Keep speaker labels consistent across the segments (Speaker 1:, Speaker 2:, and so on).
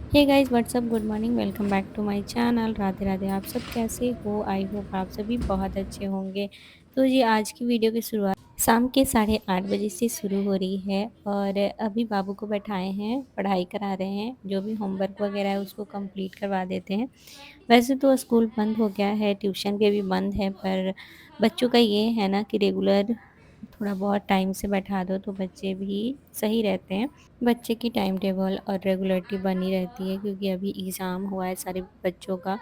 Speaker 1: Hey guys what's up good morning welcome back to my channel Radhe Radhe. आप सब कैसे हो? आई होप आप सभी बहुत अच्छे होंगे। तो जी आज की वीडियो की शुरुआत शाम के 8:30 बजे से शुरू हो रही है और अभी बाबू को बैठाए हैं, पढ़ाई करा रहे हैं। जो भी होमवर्क वगैरह है उसको कंप्लीट करवा देते हैं। वैसे तो स्कूल बंद हो गया है, ट्यूशन भी अभी बंद है, पर बच्चों का ये है ना कि रेगुलर थोड़ा बहुत टाइम से बैठा दो तो बच्चे भी सही रहते हैं। बच्चे की टाइम टेबल और रेगुलरिटी बनी रहती है, क्योंकि अभी एग्ज़ाम हुआ है सारे बच्चों का,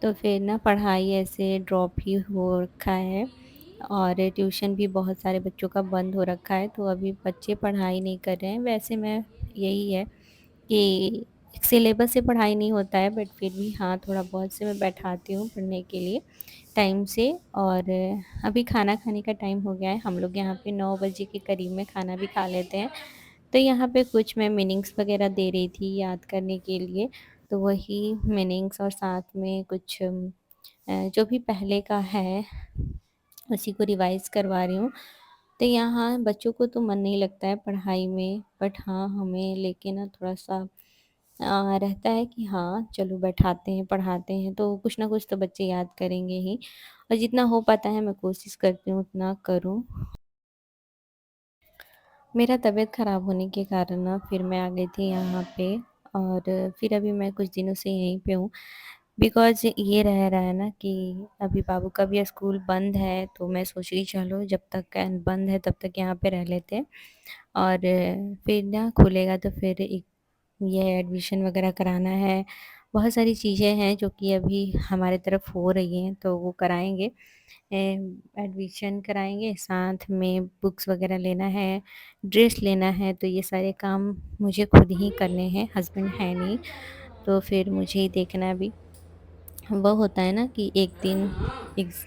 Speaker 1: तो फिर ना पढ़ाई ऐसे ड्रॉप ही हो रखा है और ट्यूशन भी बहुत सारे बच्चों का बंद हो रखा है, तो अभी बच्चे पढ़ाई नहीं कर रहे हैं। वैसे मैं यही है कि सिलेबस से पढ़ाई नहीं होता है, बट फिर भी हाँ, थोड़ा बहुत से मैं बैठाती हूँ पढ़ने के लिए टाइम से। और अभी खाना खाने का टाइम हो गया है। हम लोग यहाँ पे 9 बजे के करीब में खाना भी खा लेते हैं। तो यहाँ पे कुछ मैं मीनिंग्स वगैरह दे रही थी याद करने के लिए, तो वही मीनिंग्स और साथ में कुछ जो भी पहले का है उसी को रिवाइज़ करवा रही हूँ। तो यहाँ बच्चों को तो मन नहीं लगता है पढ़ाई में, बट हाँ, हमें लेके ना थोड़ा-सा रहता है कि हाँ, चलो बैठाते हैं, पढ़ाते हैं, तो कुछ ना कुछ तो बच्चे याद करेंगे ही और जितना हो पाता है मैं कोशिश करती हूँ उतना करूँ। मेरा तबीयत ख़राब होने के कारण ना फिर मैं आ गई थी यहाँ पे और फिर अभी मैं कुछ दिनों से यहीं पे हूँ। बिकॉज़ ये रह रहा है ना कि अभी बाबू का भी स्कूल बंद है, तो मैं सोच रही चलो जब तक बंद है तब तक यहाँ पे रह लेते हैं और फिर ना खुलेगा तो फिर एक ये एडमिशन वग़ैरह कराना है। बहुत सारी चीज़ें हैं जो कि अभी हमारे तरफ हो रही हैं, तो वो कराएँगे। एडमिशन कराएँगे, साथ में बुक्स वग़ैरह लेना है, ड्रेस लेना है, तो ये सारे काम मुझे खुद ही करने हैं, हस्बैंड है नहीं, तो फिर मुझे ही देखना है अभी। वो होता है ना कि एक दिन एग्ज़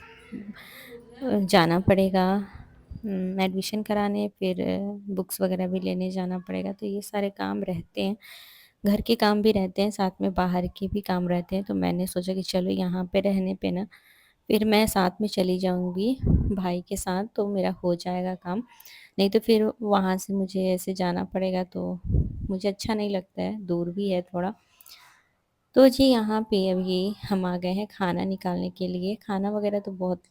Speaker 1: जाना पड़ेगा एडमिशन कराने, फिर बुक्स वग़ैरह भी लेने जाना पड़ेगा, तो ये सारे काम रहते हैं। घर के काम भी रहते हैं, साथ में बाहर के भी काम रहते हैं, तो मैंने सोचा कि चलो यहाँ पे रहने पे ना फिर मैं साथ में चली जाऊँगी भाई के साथ, तो मेरा हो जाएगा काम। नहीं तो फिर वहाँ से मुझे ऐसे जाना पड़ेगा, तो मुझे अच्छा नहीं लगता है, दूर भी है थोड़ा। तो जी यहाँ पे अभी हम आ गए हैं खाना निकालने के लिए। खाना वग़ैरह तो बहुत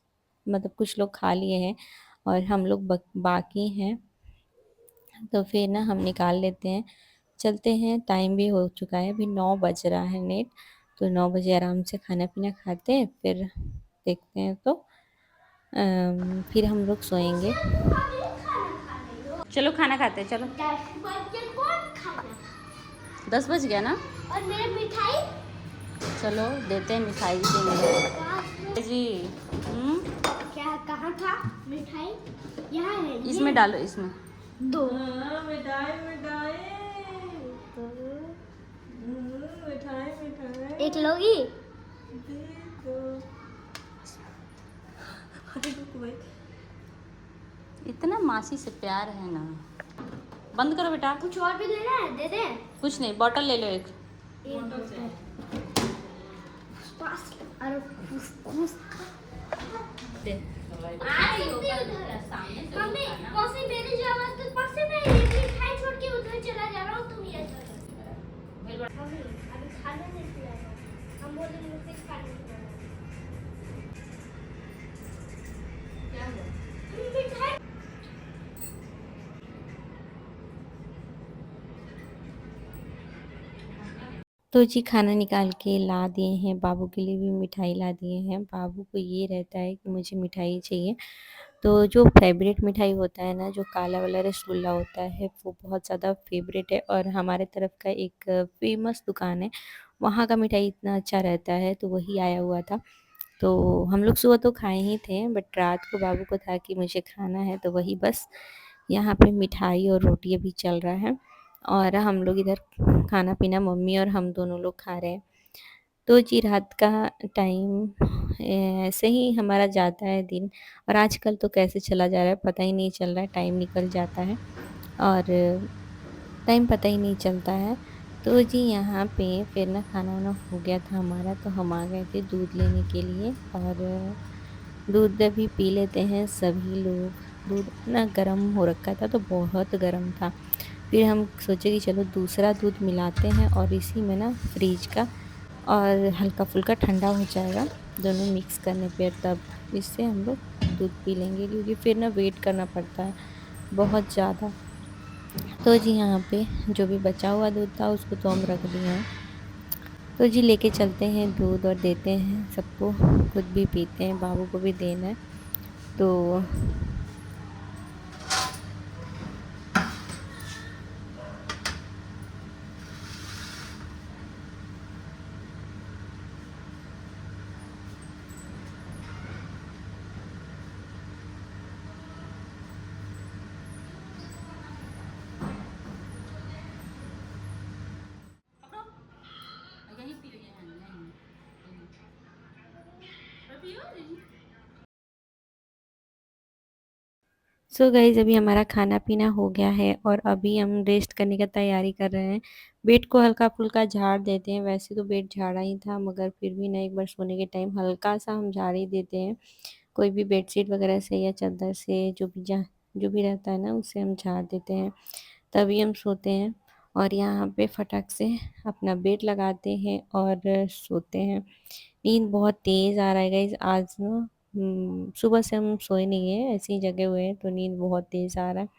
Speaker 1: मतलब कुछ लोग खा लिए हैं और हम लोग बाकी हैं, तो फिर ना हम निकाल लेते हैं। चलते हैं, टाइम भी हो चुका है, अभी 9 बज रहा है नेट, तो 9 बजे आराम से खाना-पीना खाते हैं, फिर देखते हैं तो फिर हम लोग सोएँगे। चलो खाना खाते हैं, चलो।
Speaker 2: 10 बजे कौन खाना?
Speaker 1: 10 बज गया ना?
Speaker 2: और मेरी मिठाई
Speaker 1: चलो देते हैं, मिठाई देंगे।
Speaker 2: कहाँ
Speaker 1: जी। हुँ?
Speaker 2: क्या कहाँ था मिठाई? यहाँ है ये
Speaker 1: इसमें डालो, इसमें।
Speaker 2: दो
Speaker 1: मिठाई, मिठाई। मिठाई, मिठाई।
Speaker 2: एक लोगी
Speaker 1: दे दो। अरे रुको भाई। इतना मासी से प्यार है ना। बंद करो बेटा।
Speaker 2: कुछ और भी लेना है दे दे
Speaker 1: कुछ नहीं, बॉटल ले लो एक।
Speaker 2: पास अरे कुछ
Speaker 1: दे।
Speaker 2: मम्मी मौसी मेरी जो आवाज तक पास से मैं ये मिठाई छोड़ के उधर चला जा रहा हूँ तुम ये मम्मी अभी खाना नहीं खिलाया हम बोलेंगे फिर खाना खिलाना क्या हुआ मिठाई
Speaker 1: तो जी खाना निकाल के ला दिए हैं, बाबू के लिए भी मिठाई ला दिए हैं। बाबू को ये रहता है कि मुझे मिठाई चाहिए, तो जो फ़ेवरेट मिठाई होता है ना, जो काला वाला रसगुल्ला होता है, वो बहुत ज़्यादा फ़ेवरेट है और हमारे तरफ का एक फ़ेमस दुकान है, वहाँ का मिठाई इतना अच्छा रहता है, तो वही आया हुआ था। तो हम लोग सुबह तो खाए ही थे, बट रात को बाबू को था कि मुझे खाना है, तो वही बस यहाँ पे मिठाई और रोटी अभी चल रहा है और हम लोग इधर खाना-पीना मम्मी और हम दोनों लोग खा रहे हैं। तो जी रात का टाइम ऐसे ही हमारा जाता है दिन और आजकल तो कैसे चला जा रहा है पता ही नहीं चल रहा है, टाइम निकल जाता है और टाइम पता ही नहीं चलता है। तो जी यहाँ पे फिर ना खाना-वाना हो गया था हमारा, तो हम आ गए थे दूध लेने के लिए और दूध भी पी लेते हैं सभी लोग। दूध ना गरम हो रखा था, तो बहुत गरम था। फिर हम सोचे कि चलो दूसरा दूध मिलाते हैं और इसी में ना फ्रिज का और हल्का फुल्का ठंडा हो जाएगा दोनों मिक्स करने पे, तब इससे हम लोग दूध पी लेंगे, क्योंकि फिर ना वेट करना पड़ता है बहुत ज़्यादा। तो जी यहाँ पे जो भी बचा हुआ दूध था उसको तो हम रख दिए हैं। तो जी लेके चलते हैं दूध और देते हैं सबको, खुद भी पीते हैं, बाबू को भी देना है। तो सो गाइज अभी हमारा खाना पीना हो गया है और अभी हम रेस्ट करने का तैयारी कर रहे हैं। बेड को हल्का फुल्का झाड़ देते हैं, वैसे तो बेड झाड़ा ही था मगर फिर भी ना एक बार सोने के टाइम हल्का सा हम झाड़ ही देते हैं। कोई भी बेडशीट वगैरह से या चादर से जो भी रहता है ना उसे हम झाड़ देते हैं, तभी हम सोते हैं। और यहाँ पे फटाक से अपना बेड लगाते हैं और सोते हैं। नींद बहुत तेज आ रहा है गाइज आज ना। सुबह से हम सोए नहीं है, ऐसे ही जगे हुए हैं, तो नींद बहुत तेज आ रहा है।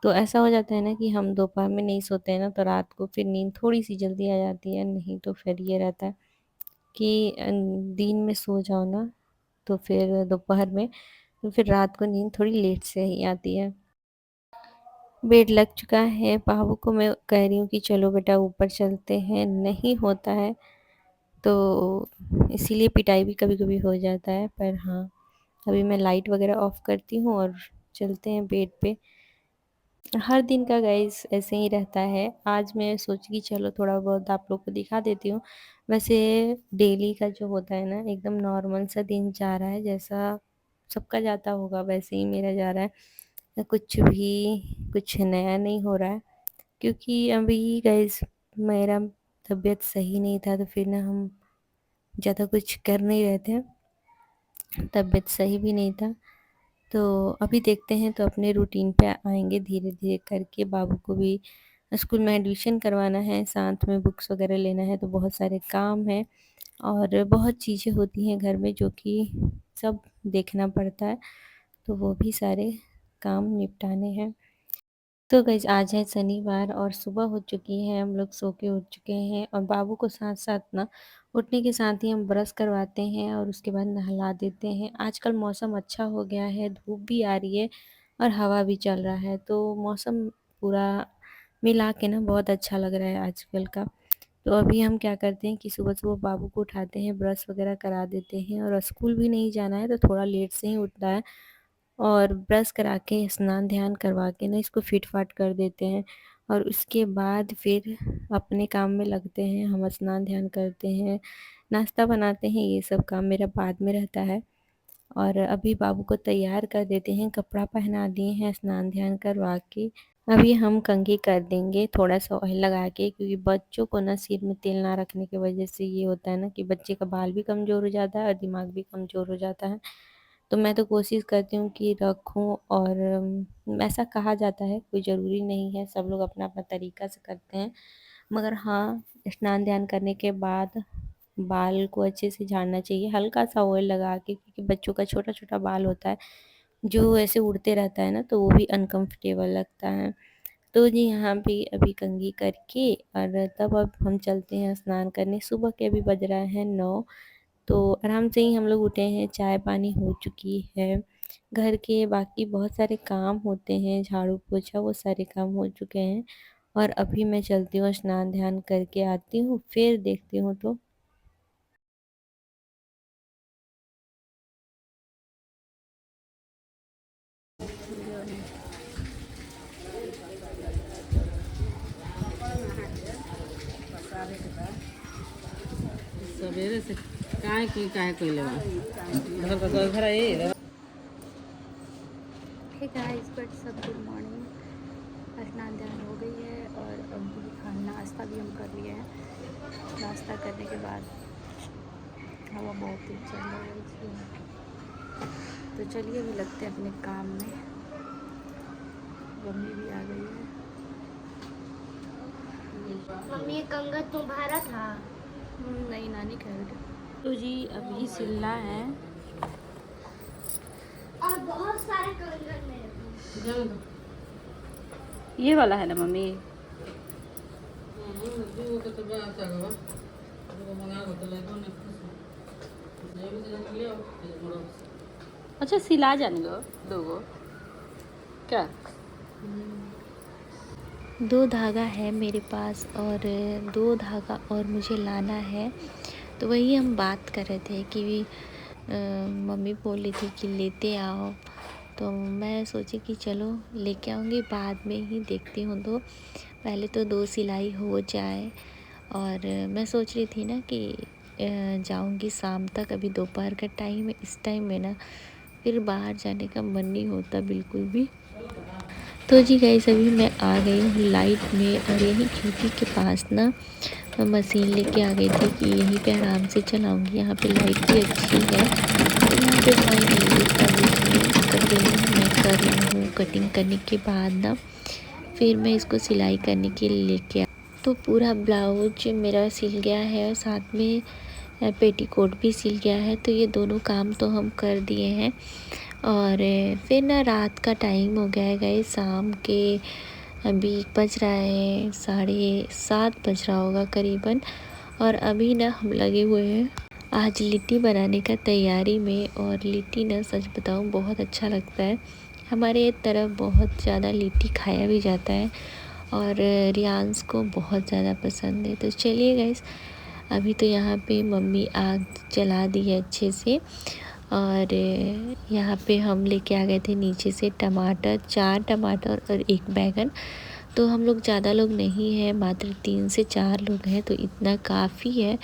Speaker 1: तो ऐसा हो जाता है ना कि हम दोपहर में नहीं सोते हैं ना तो रात को फिर नींद थोड़ी सी जल्दी आ जाती है, नहीं तो फिर ये रहता है कि दिन में सो जाओ ना तो फिर दोपहर में, तो फिर रात को नींद थोड़ी लेट से ही आती है। बेड लग चुका है, बाबू को मैं कह रही हूँ कि चलो बेटा ऊपर चलते हैं, नहीं होता है। तो इसीलिए पिटाई भी कभी कभी हो जाता है, पर हाँ अभी मैं लाइट वगैरह ऑफ करती हूँ और चलते हैं बेड पे। हर दिन का गाइस ऐसे ही रहता है। आज मैं सोची कि चलो थोड़ा बहुत आप लोग को दिखा देती हूँ। वैसे डेली का जो होता है ना एकदम नॉर्मल सा दिन जा रहा है, जैसा सबका जाता होगा वैसे ही मेरा जा रहा है। कुछ नया नहीं हो रहा है, क्योंकि अभी गाइस मेरा तबीयत सही नहीं था, तो फिर ना हम ज़्यादा कुछ कर नहीं रहे थे, तबीयत सही भी नहीं था। तो अभी देखते हैं, तो अपने रूटीन पे आएंगे धीरे धीरे करके। बाबू को भी स्कूल में एडमिशन करवाना है, साथ में बुक्स वगैरह लेना है, तो बहुत सारे काम हैं और बहुत चीज़ें होती हैं घर में जो कि सब देखना पड़ता है, तो वो भी सारे काम निपटाने हैं। तो गाइज आज है शनिवार और सुबह हो चुकी है, हम लोग सो के उठ चुके हैं और बाबू को साथ साथ ना उठने के साथ ही हम ब्रश करवाते हैं और उसके बाद नहला देते हैं। आजकल मौसम अच्छा हो गया है, धूप भी आ रही है और हवा भी चल रहा है, तो मौसम पूरा मिला के ना बहुत अच्छा लग रहा है आजकल का। तो अभी हम क्या करते हैं कि सुबह सुबह बाबू को उठाते हैं, ब्रश वगैरह करा देते हैं, और स्कूल भी नहीं जाना है तो थोड़ा लेट से ही उठना है, और ब्रश करा के स्नान ध्यान करवा के ना इसको फिट फाट कर देते हैं। और उसके बाद फिर अपने काम में लगते हैं, हम स्नान ध्यान करते हैं, नाश्ता बनाते हैं, ये सब काम मेरा बाद में रहता है। और अभी बाबू को तैयार कर देते हैं, कपड़ा पहना दिए हैं स्नान ध्यान करवा के। अभी हम कंघी कर देंगे थोड़ा सा ऑयल लगा के, क्योंकि बच्चों को ना सिर में तेल ना रखने की वजह से ये होता है ना कि बच्चे का बाल भी कमज़ोर हो जाता है और दिमाग भी कमज़ोर हो जाता है। तो मैं तो कोशिश करती हूँ कि रखूँ, और ऐसा कहा जाता है, कोई ज़रूरी नहीं है, सब लोग अपना अपना तरीका से करते हैं। मगर हाँ, स्नान ध्यान करने के बाद बाल को अच्छे से झाड़ना चाहिए हल्का सा ऑयल लगा के, क्योंकि बच्चों का छोटा छोटा बाल होता है जो ऐसे उड़ते रहता है ना, तो वो भी अनकंफर्टेबल लगता है। तो जी यहाँ पे अभी कंघी करके और तब अब हम चलते हैं स्नान करने। सुबह के अभी बज रहा है 9, तो आराम से ही हम लोग उठे हैं, चाय पानी हो चुकी है। घर के बाकी बहुत सारे काम होते हैं, झाड़ू पोछा वो सारे काम हो चुके हैं। और अभी मैं चलती हूँ, स्नान ध्यान करके आती हूँ, फिर देखती हूँ तो।
Speaker 3: सवेरे से काहे कोई लेवा घर का घर है।
Speaker 1: हे गाइस, सब गुड मॉर्निंग। स्नान ध्यान हो गई है और अभी खाना नाश्ता भी हम कर लिए हैं। नाश्ता करने के बाद हवा बहुत तेज चल रही है इसलिए, तो चलिए अभी लगते हैं अपने काम में। मम्मी भी आ गई है।
Speaker 2: मम्मी ये कंगन तुम्हारा था।
Speaker 1: नहीं, नानी कह रही थी। तो जी अभी सिलना है।
Speaker 2: और बहुत सारे कंगन मेरे पास।
Speaker 1: ये वाला है ना मम्मी? अच्छा, सिला जाने दो दो गो क्या? दो धागा है मेरे पास और दो धागा और मुझे लाना है। तो वही हम बात कर रहे थे कि मम्मी बोली थी कि लेते आओ, तो मैं सोची कि चलो लेके आऊँगी, बाद में ही देखती हूँ। तो पहले तो दो सिलाई हो जाए। और मैं सोच रही थी ना कि जाऊँगी शाम तक, अभी दोपहर का टाइम है, इस टाइम में ना फिर बाहर जाने का मन नहीं होता बिल्कुल भी। तो जी गाइस अभी मैं आ गई हूँ लाइट में, और यहीं खिड़की के पास ना मैं मशीन लेके आ गई थी कि यहीं पे आराम से चलाऊँगी। यहाँ पे लाइट भी अच्छी है। तो यहाँ पे फाइनली कटिंग मैं कर रही हूँ। कटिंग करने के बाद ना फिर मैं इसको सिलाई करने के लिए लेके आ। तो पूरा ब्लाउज मेरा सिल गया है और साथ में पेटीकोट भी सिल गया है। तो ये दोनों काम तो हम कर दिए हैं। और फिर ना रात का टाइम हो गया है गाइस, शाम के अभी बज रहा है 7:30 बज रहा होगा करीबन। और अभी ना हम लगे हुए हैं आज लिट्टी बनाने का तैयारी में। और लिट्टी ना सच बताऊं बहुत अच्छा लगता है। हमारे तरफ बहुत ज़्यादा लिट्टी खाया भी जाता है और रियांश को बहुत ज़्यादा पसंद है। तो चलिए गाइस, अभी तो यहाँ पे मम्मी आग जला दी है अच्छे से। और यहाँ पे हम लेके आ गए थे नीचे से टमाटर, 4 टमाटर और 1 बैंगन। तो हम लोग ज़्यादा लोग नहीं हैं, मात्र 3 से 4 लोग हैं, तो इतना काफ़ी है।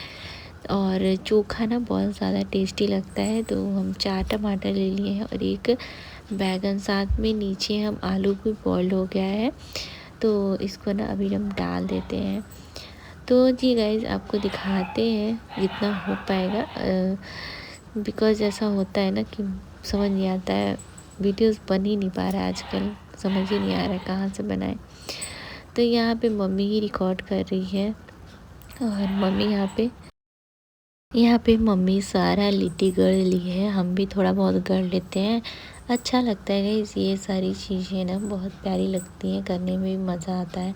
Speaker 1: और चोखा ना बहुत ज़्यादा टेस्टी लगता है, तो हम 4 टमाटर ले लिए हैं और 1 बैंगन। साथ में नीचे हम आलू भी बॉयल हो गया है, तो इसको ना अभी हम डाल देते हैं। तो जी गाइज़ आपको दिखाते हैं जितना हो पाएगा, बिकॉज़ ऐसा होता है ना कि समझ नहीं आता है, वीडियोस बन ही नहीं पा रहा है आजकल, समझ ही नहीं आ रहा है कहाँ से बनाएं। तो यहाँ पे मम्मी ही रिकॉर्ड कर रही है और यहाँ पे मम्मी सारा लिट्टी गढ़ ली है। हम भी थोड़ा बहुत गढ़ लेते हैं, अच्छा लगता है गाइस। ये सारी चीज़ें ना बहुत प्यारी लगती हैं, करने में भी मज़ा आता है।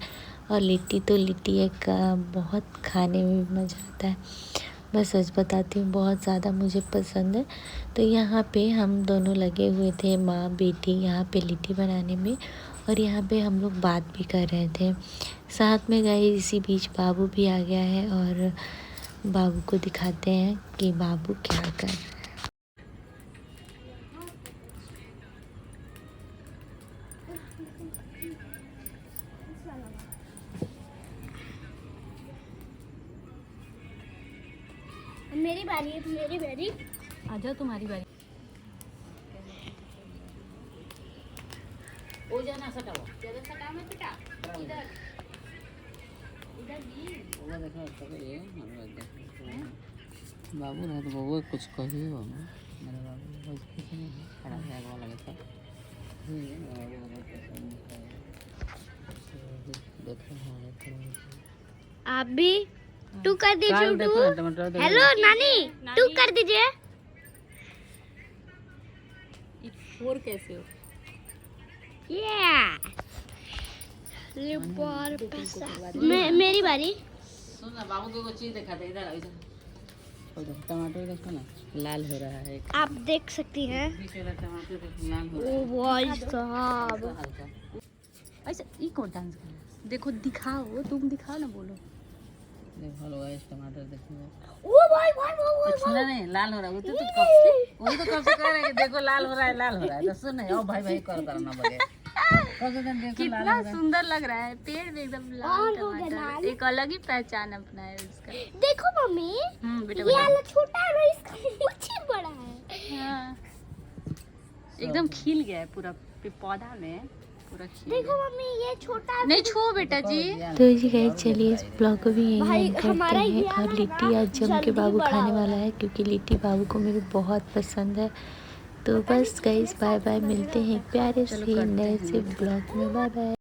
Speaker 1: और लिट्टी तो लिट्टी है का बहुत खाने में भी मज़ा आता है। मैं सच बताती हूँ बहुत ज़्यादा मुझे पसंद है। तो यहाँ पे हम दोनों लगे हुए थे माँ बेटी यहाँ पे लिट्टी बनाने में, और यहाँ पे हम लोग बात भी कर रहे थे साथ में। गाइस इसी बीच बाबू भी आ गया है और बाबू को दिखाते हैं कि बाबू क्या कर रहा है।
Speaker 2: मेरी बारी है, मेरी बारी।
Speaker 1: आ जाओ तुम्हारी बारी।
Speaker 3: ओ जाना सटाओ ज्यादा सटा में पिटा इधर इधर भी वो देखो तो ये हम देख बाबू रहे तो बाबू कुछ कहिए हो ना मेरा बाबू बहुत कुछ नहीं खड़ा है वाला लगता है ये बाबू बहुत पसंद है। देखो हाँ
Speaker 2: आप भी टू कर दीजिए। टू हेलो नानी, टू कर दीजिए।
Speaker 1: फोर कैसे हो?
Speaker 2: मेरी बारी।
Speaker 3: सुन ना बाबू को चीज दिखा दे इधर इधर टमाटर देखो ना लाल हो रहा है।
Speaker 2: आप देख सकती हैं।
Speaker 3: बीच वाला टमाटर लाल हो रहा
Speaker 2: ओ
Speaker 3: है
Speaker 2: भाई साहब,
Speaker 3: हल्का।
Speaker 1: अच्छा ये कौन डांस कर रहा है? देखो दिखाओ, तुम दिखाओ ना, बोलो।
Speaker 3: देखो लो गाइस टमाटर देखो
Speaker 2: ओ भाई भाई भाई
Speaker 3: अच्छा नहीं लाल हो रहा है वो तो कब से कह रहे हैं कि देखो लाल हो रहा है तो सुन नहीं ओ भाई भाई कर करना बगे कब से दिन देखो लाल
Speaker 1: कितना
Speaker 3: हो रहा है।
Speaker 1: सुंदर लग रहा है, पेड़ में एकदम लाल टमाटर, एक अलग ही पहचान अपना है उसका।
Speaker 2: देखो मम्मी,
Speaker 1: बेटा
Speaker 2: ये वाला छोटा है और इसका मूंछ बड़ा है।
Speaker 1: हाँ, एकदम खिल गया है पूरा पौधा में, पूरा खिल
Speaker 2: देखो
Speaker 1: गया।
Speaker 2: मम्मी ये छोटा है।
Speaker 1: नहीं छुओ बेटा जी।
Speaker 3: तो
Speaker 1: जी गाइस चलिए इस ब्लॉग को भी यहीं एंड करते हैं। और लिट्टी आज जम के बाबू खाने वाला है, क्योंकि लिट्टी बाबू को मेरे बहुत पसंद है। तो बस गाइस बाय बाय, मिलते हैं प्यारे से नए से ब्लॉग में। Bye bye.